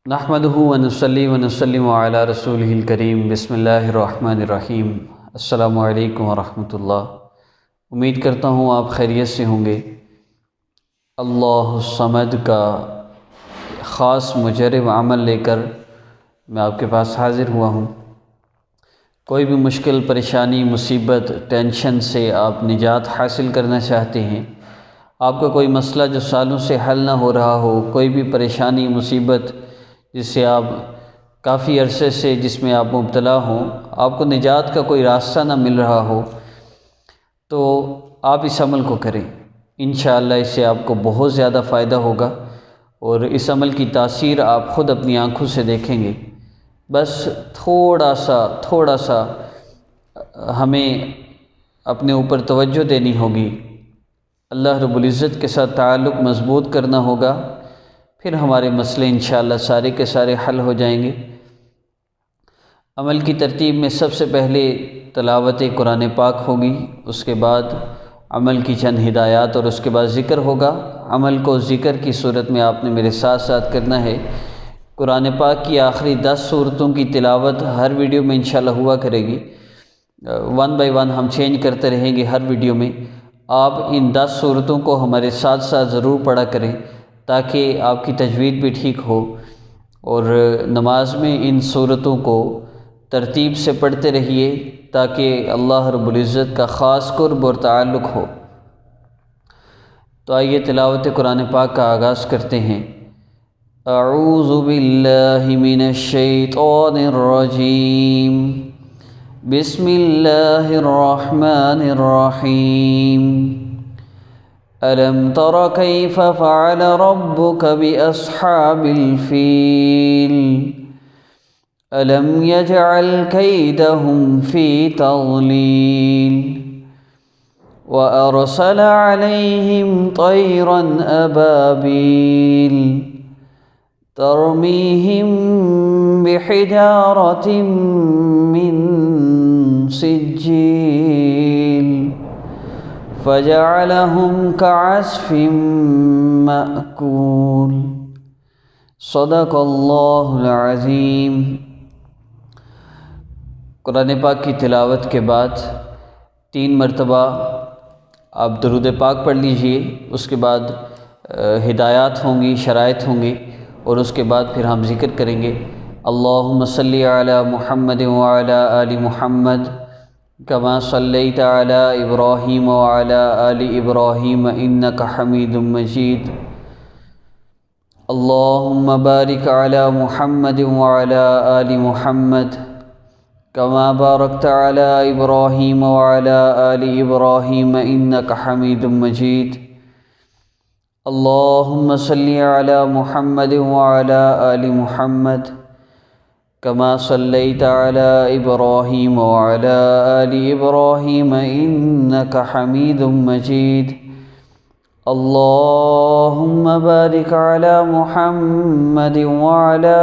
نحمدہ ونصلی ونسلم علی رسولہ الکریم بسم اللہ الرحمن الرحیم۔ السلام علیکم ورحمۃ اللہ۔ امید کرتا ہوں آپ خیریت سے ہوں گے۔ اللہ الصمد کا خاص مجرب عمل لے کر میں آپ کے پاس حاضر ہوا ہوں۔ کوئی بھی مشکل، پریشانی، مصیبت، ٹینشن سے آپ نجات حاصل کرنا چاہتے ہیں، آپ کا کوئی مسئلہ جو سالوں سے حل نہ ہو رہا ہو، کوئی بھی پریشانی، مصیبت جس سے آپ کافی عرصے سے جس میں آپ مبتلا ہوں، آپ کو نجات کا کوئی راستہ نہ مل رہا ہو، تو آپ اس عمل کو کریں۔ انشاءاللہ اس سے آپ کو بہت زیادہ فائدہ ہوگا اور اس عمل کی تاثیر آپ خود اپنی آنکھوں سے دیکھیں گے۔ بس تھوڑا سا ہمیں اپنے اوپر توجہ دینی ہوگی، اللہ رب العزت کے ساتھ تعلق مضبوط کرنا ہوگا، پھر ہمارے مسئلے انشاءاللہ سارے کے سارے حل ہو جائیں گے۔ عمل کی ترتیب میں سب سے پہلے تلاوت قرآن پاک ہوگی، اس کے بعد عمل کی چند ہدایات اور اس کے بعد ذکر ہوگا۔ عمل کو ذکر کی صورت میں آپ نے میرے ساتھ ساتھ کرنا ہے۔ قرآن پاک کی آخری 10 سورتوں کی تلاوت ہر ویڈیو میں انشاءاللہ ہوا کرے گی۔ 1 بائی 1 ہم چینج کرتے رہیں گے ہر ویڈیو میں۔ آپ ان 10 سورتوں کو ہمارے ساتھ ساتھ ضرور پڑھا کریں تاکہ آپ کی تجوید بھی ٹھیک ہو، اور نماز میں ان سورتوں کو ترتیب سے پڑھتے رہیے تاکہ اللہ رب العزت کا خاص قرب اور تعلق ہو۔ تو آئیے تلاوت قرآن پاک کا آغاز کرتے ہیں۔ اعوذ باللہ من الشیطان الرجیم، بسم اللہ الرحمن الرحیم۔ ألم تر كيف فعل ربك بأصحاب الفيل ألم يجعل كيدهم في تضليل وأرسل عليهم طيرا أبابيل ترميهم بحجارة من سجيل فجعلهم كعصف مأكول۔ صدق اللہ العظیم۔ قرآن پاک کی تلاوت کے بعد 3 مرتبہ آپ درود پاک پڑھ لیجئے، اس کے بعد ہدایات ہوں گی، شرائط ہوں گی، اور اس کے بعد پھر ہم ذکر کریں گے۔ اللہم صلی علی محمد وعلی آل محمد کما صلیت علی ابراہیم وعلی آل ابراہیم انک حمید مجید۔ اللہم بارک علی محمد وعلی آل محمد کما بارکت علی ابراہیم وعلی آل ابراہیم انک حمید مجید۔ اللہم صلی علی محمد وعلی آل محمد کما صلیت علی ابراہیم وعلی آل ابراہیم انک حمید مجید۔ اللہم بارک علی محمد وعلی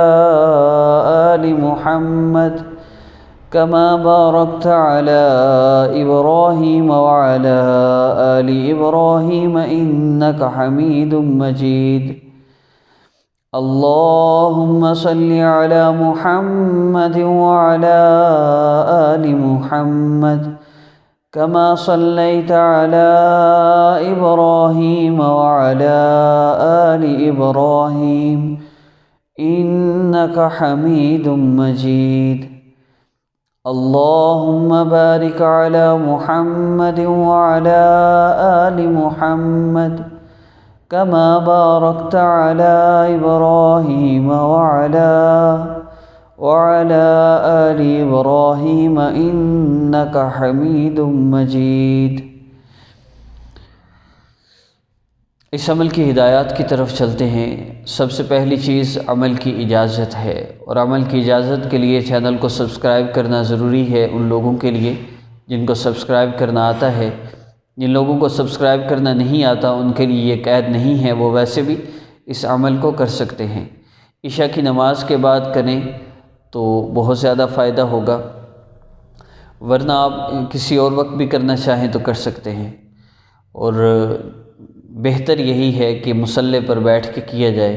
آل محمد کما بارکت علی ابراہیم وعلی آل ابراہیم انک حمید مجید۔ اللہم صلی علی محمد وعلی آل محمد کما صلیت علی ابراہیم وعلی آل ابراہیم انک حمید مجید۔ اللہم بارک علی محمد وعلی آل محمد کما بارکت علی ابراہیم وعلی آل ابراہیم انک حمید مجید۔ اس عمل کی ہدایات کی طرف چلتے ہیں۔ سب سے پہلی چیز عمل کی اجازت ہے، اور عمل کی اجازت کے لیے چینل کو سبسکرائب کرنا ضروری ہے ان لوگوں کے لیے جن کو سبسکرائب کرنا آتا ہے۔ جن لوگوں کو سبسکرائب کرنا نہیں آتا ان کے لیے یہ قید نہیں ہے، وہ ویسے بھی اس عمل کو کر سکتے ہیں۔ عشاء کی نماز کے بعد کریں تو بہت زیادہ فائدہ ہوگا، ورنہ آپ کسی اور وقت بھی کرنا چاہیں تو کر سکتے ہیں، اور بہتر یہی ہے کہ مصلی پر بیٹھ کے کیا جائے،